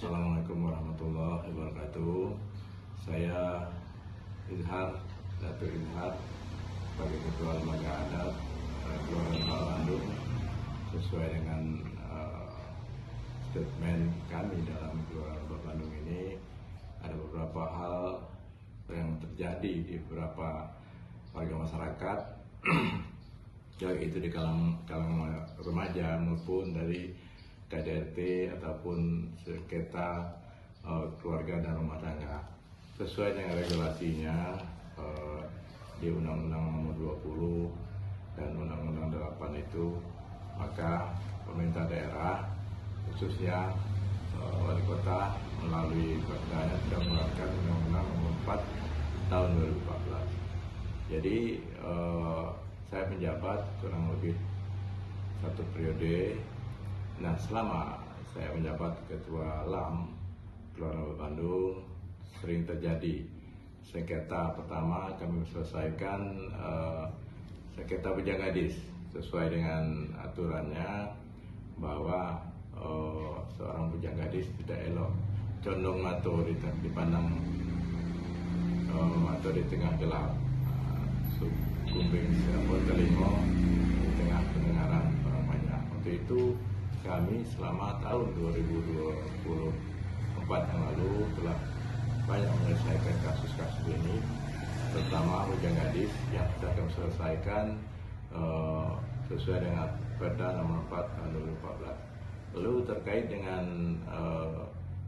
Assalamualaikum warahmatullahi wabarakatuh. Saya Datuk Izhar sebagai Ketua Lembaga Adat Keluarga Bandung. Sesuai dengan statement kami dalam Keluarga Bandung ini, ada beberapa hal yang terjadi di beberapa warga masyarakat baik itu di kalangan remaja maupun dari KDRT ataupun sengketa keluarga dan rumah tangga. Sesuai dengan regulasinya di Undang-Undang Nomor 20 dan Undang-Undang 8 itu, maka pemerintah daerah khususnya wali kota melalui Perdanya sudah mengeluarkan Undang-Undang Nomor 4 tahun 2014. Jadi saya menjabat kurang lebih 1 periode. Nah, selama saya menjabat Ketua LAM Keluarga Bandung, sering terjadi sengketa. Pertama, kami selesaikan sengketa bujang gadis sesuai dengan aturannya bahwa seorang bujang gadis tidak elok condong mato dipandang mato di tengah gelap, kumbing telingo di tengah pendengaran orang banyak. Untuk itu kami selama tahun 2024 yang lalu telah banyak menyelesaikan kasus-kasus ini, terutama bujang gadis yang sudah kami selesaikan sesuai dengan Perda Nomor 4 tahun 2014. Lalu terkait dengan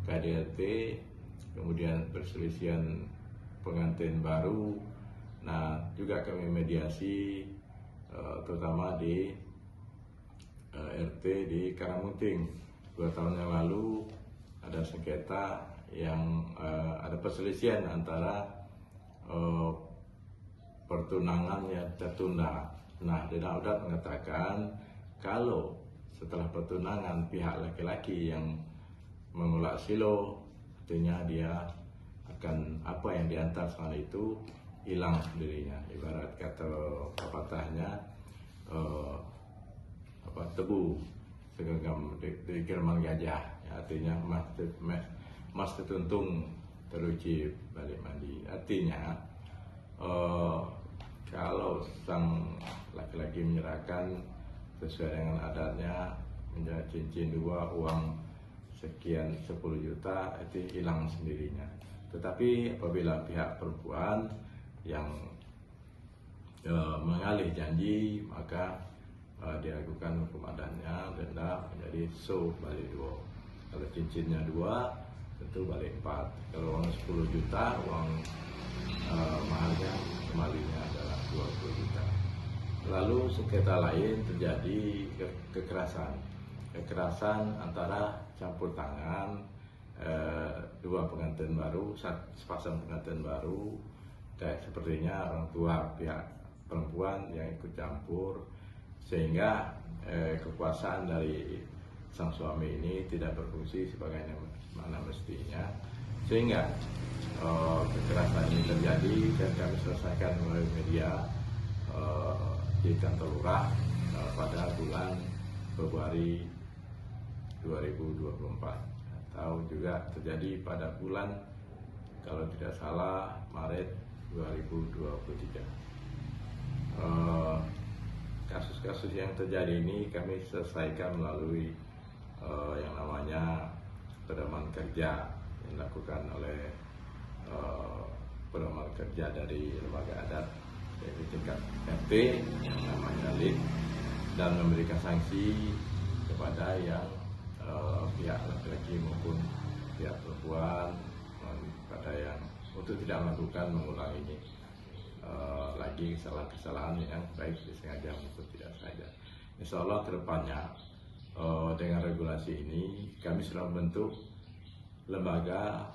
KDRT, kemudian perselisihan pengantin baru, nah juga kami mediasi terutama di RT di Karangmunting 2 tahun yang lalu. Ada sengketa yang ada perselisihan antara pertunangan yang tertunda. Nah, Dina Adat mengatakan kalau setelah pertunangan pihak laki-laki yang menolak silo, artinya dia akan apa yang diantar sana itu hilang sendirinya. Ibarat kata pepatahnya, tebu segenggam di germang gajah, ya, artinya mas tertuntung teruji balik mandi. Artinya kalau sang laki-laki menyerahkan sesuai dengan adatnya menjadi cincin 2 uang sekian 10 juta, itu hilang sendirinya. Tetapi apabila pihak perempuan yang mengalih janji, maka dilakukan hukum adatnya, denda menjadi balik 2. Kalau cincinnya 2, tentu balik 4. Kalau uang 10 juta, uang mahalnya kembalinya adalah 20 juta. Lalu sengketa lain terjadi kekerasan antara campur tangan 2 pengantin baru, sepasang pengantin baru. Kayak sepertinya orang tua pihak perempuan yang ikut campur, sehingga kekuasaan dari sang suami ini tidak berfungsi sebagaimana mestinya, sehingga kekerasan ini terjadi dan kami selesaikan melalui media di kantor lurah pada bulan Februari 2024, atau juga terjadi pada bulan, kalau tidak salah, Maret 2023. Kasus-kasus yang terjadi ini kami selesaikan melalui yang namanya pedoman kerja yang dilakukan oleh pedoman kerja dari lembaga adat yaitu tingkat RT yang namanya LID, dan memberikan sanksi kepada yang pihak laki-laki maupun pihak perempuan pada yang untuk tidak melakukan mengulangi lagi kesalahan-kesalahan yang baik disengaja maupun tidak sengaja. Insya Allah kedepannya dengan regulasi ini kami sudah membentuk lembaga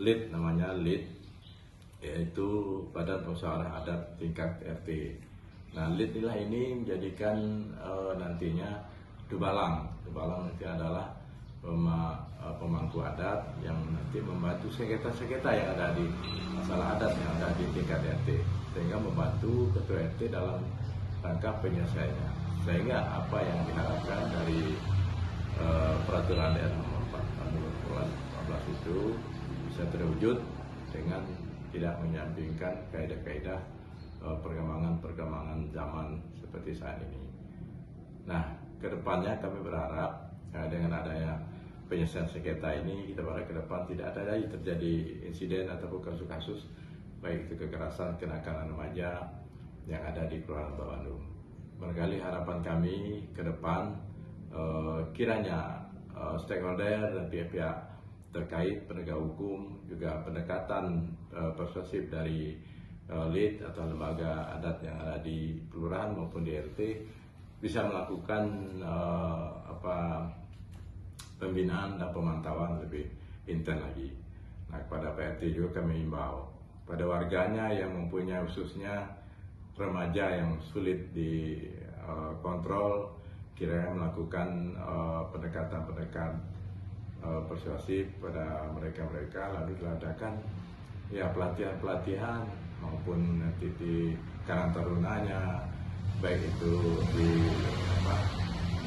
LID, namanya LID, yaitu Badan Musyawarah Adat tingkat RT. Nah, LID ini menjadikan nantinya Dubalang itu adalah pemangku adat yang nanti membantu sengketa-sengketa yang ada di masalah adat yang ada di tingkat RT, sehingga membantu ketua RT dalam rangka penyelesaiannya. Sehingga apa yang diharapkan dari peraturan daerah nomor 4 tahun Peraturan 14 itu bisa terwujud dengan tidak menyampingkan kaidah-kaidah perkembangan zaman seperti saat ini. Nah, kedepannya kami berharap dengan adanya penyelesaian sengketa ini, kita berharap ke depan tidak ada lagi terjadi insiden ataupun kasus-kasus baik itu kekerasan kenakalan remaja yang ada di Kelurahan Lebak Bandung. Barangkali harapan kami ke depan kiranya stakeholder dan pihak-pihak terkait penegak hukum, juga pendekatan persuasif dari lead atau lembaga adat yang ada di kelurahan maupun di RT bisa melakukan pembinaan dan pemantauan lebih intens lagi. Nah, kepada PRT juga kami himbau pada warganya yang mempunyai khususnya remaja yang sulit dikontrol, kiranya melakukan pendekatan persuasif pada mereka lalu diadakan ya pelatihan maupun nanti di Karang Tarunanya, baik itu di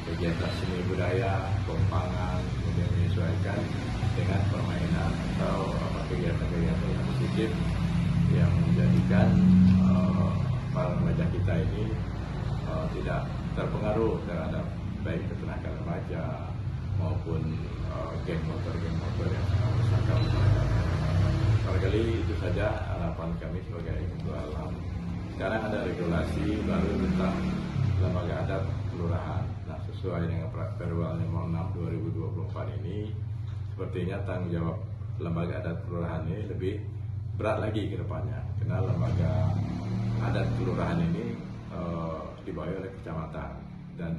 kegiatan seni budaya, kompangan, kemudian menyesuaikan dengan permainan atau kegiatan-kegiatan yang positif yang menjadikan para remaja kita ini tidak terpengaruh terhadap baik ketenagaan remaja maupun geng motor yang sangat meresahkan masyarakat. Barangkali itu saja harapan kami sebagai ketua alam. Sekarang ada regulasi baru tentang lembaga adat kelurahan. Nah, sesuai dengan Perwal Nomor 6 2024 ini, sepertinya tanggung jawab lembaga adat kelurahan ini lebih berat lagi ke depannya. Karena lembaga adat kelurahan ini dibawahi oleh kecamatan.